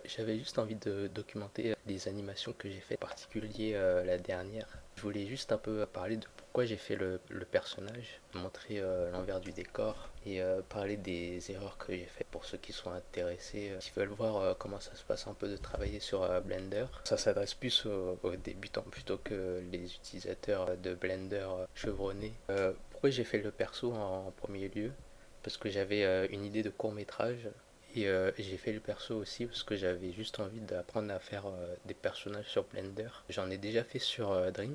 J'avais juste envie de documenter les animations que j'ai fait, en particulier la dernière. Je voulais juste un peu parler de pourquoi j'ai fait le personnage, montrer l'envers du décor et parler des erreurs que j'ai faites pour ceux qui sont intéressés, qui veulent voir comment ça se passe un peu de travailler sur Blender. Ça s'adresse plus aux débutants plutôt que les utilisateurs de Blender chevronnés. Pourquoi j'ai fait le perso en premier lieu? Parce que j'avais une idée de court métrage et j'ai fait le perso aussi parce que j'avais juste envie d'apprendre à faire des personnages sur Blender. J'en ai déjà fait sur Dreams.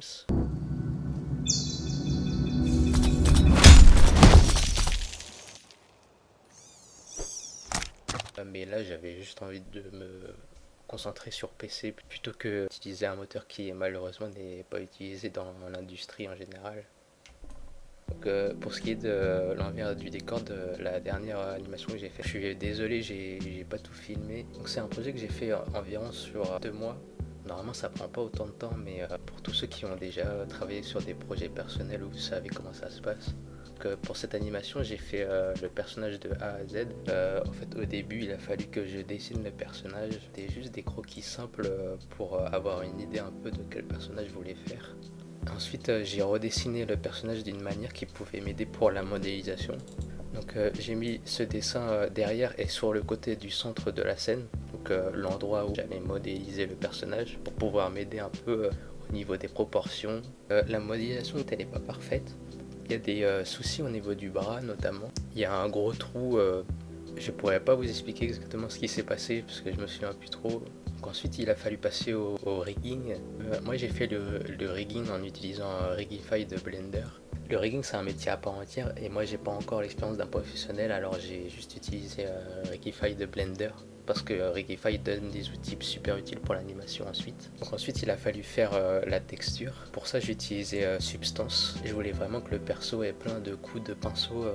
Mais là j'avais juste envie de me concentrer sur PC plutôt que d'utiliser un moteur qui malheureusement n'est pas utilisé dans l'industrie en général. Donc, pour ce qui est de l'envers du décor de la dernière animation que j'ai fait, je suis désolé, j'ai pas tout filmé. Donc c'est un projet que j'ai fait environ sur 2 mois. Normalement ça prend pas autant de temps, mais pour tous ceux qui ont déjà travaillé sur des projets personnels où vous savez comment ça se passe. Donc, pour cette animation j'ai fait le personnage de A à Z. En fait au début il a fallu que je dessine le personnage. C'était juste des croquis simples pour avoir une idée un peu de quel personnage je voulais faire. Ensuite, j'ai redessiné le personnage d'une manière qui pouvait m'aider pour la modélisation. Donc j'ai mis ce dessin derrière et sur le côté du centre de la scène, donc l'endroit où j'allais modéliser le personnage pour pouvoir m'aider un peu au niveau des proportions. La modélisation elle n'est pas parfaite. Il y a des soucis au niveau du bras notamment. Il y a un gros trou. Je pourrais pas vous expliquer exactement ce qui s'est passé parce que je me souviens plus trop. Donc ensuite il a fallu passer au rigging. Moi j'ai fait le rigging en utilisant Rigify de Blender. Le rigging c'est un métier à part entière et moi j'ai pas encore l'expérience d'un professionnel, alors j'ai juste utilisé Rigify de Blender parce que Rigify donne des outils super utiles pour l'animation ensuite. Donc ensuite il a fallu faire la texture. Pour ça j'ai utilisé Substance. Je voulais vraiment que le perso ait plein de coups de pinceau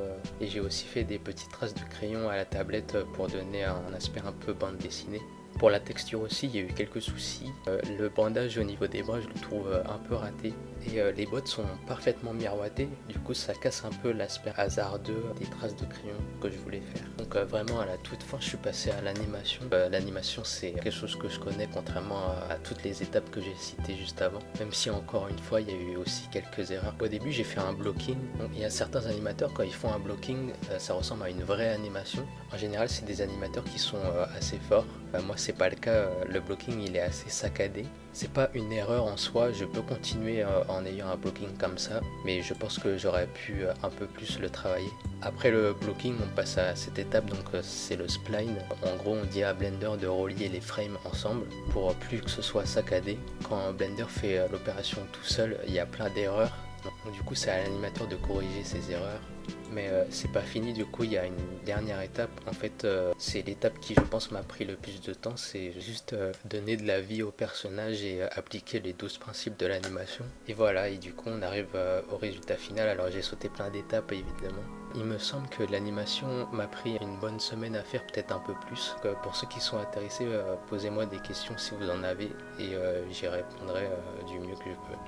et j'ai aussi fait des petites traces de crayon à la tablette pour donner un aspect un peu bande dessinée. Pour la texture aussi, il y a eu quelques soucis. Le bandage au niveau des bras, je le trouve un peu raté. Et les bottes sont parfaitement miroitées. Du coup, ça casse un peu l'aspect hasardeux des traces de crayon que je voulais faire. Donc vraiment, à la toute fin, je suis passé à l'animation. L'animation, c'est quelque chose que je connais, contrairement à toutes les étapes que j'ai citées juste avant. Même si, encore une fois, il y a eu aussi quelques erreurs. Au début, j'ai fait un blocking. Donc, il y a certains animateurs, quand ils font un blocking, ça ressemble à une vraie animation. En général, c'est des animateurs qui sont assez forts. Moi c'est pas le cas, le blocking il est assez saccadé. C'est pas une erreur en soi, je peux continuer en ayant un blocking comme ça, mais je pense que j'aurais pu un peu plus le travailler. Après le blocking, on passe à cette étape, donc c'est le spline. En gros, on dit à Blender de relier les frames ensemble pour plus que ce soit saccadé. Quand Blender fait l'opération tout seul, il y a plein d'erreurs. Donc, du coup, c'est à l'animateur de corriger ces erreurs. Mais c'est pas fini, du coup il y a une dernière étape. En fait c'est l'étape qui je pense m'a pris le plus de temps. C'est juste donner de la vie au personnage et appliquer les 12 principes de l'animation. Et voilà, et du coup on arrive au résultat final. Alors j'ai sauté plein d'étapes évidemment. Il me semble que l'animation m'a pris une bonne semaine à faire, peut-être un peu plus. Pour ceux qui sont intéressés, posez-moi des questions si vous en avez et j'y répondrai du mieux que je peux.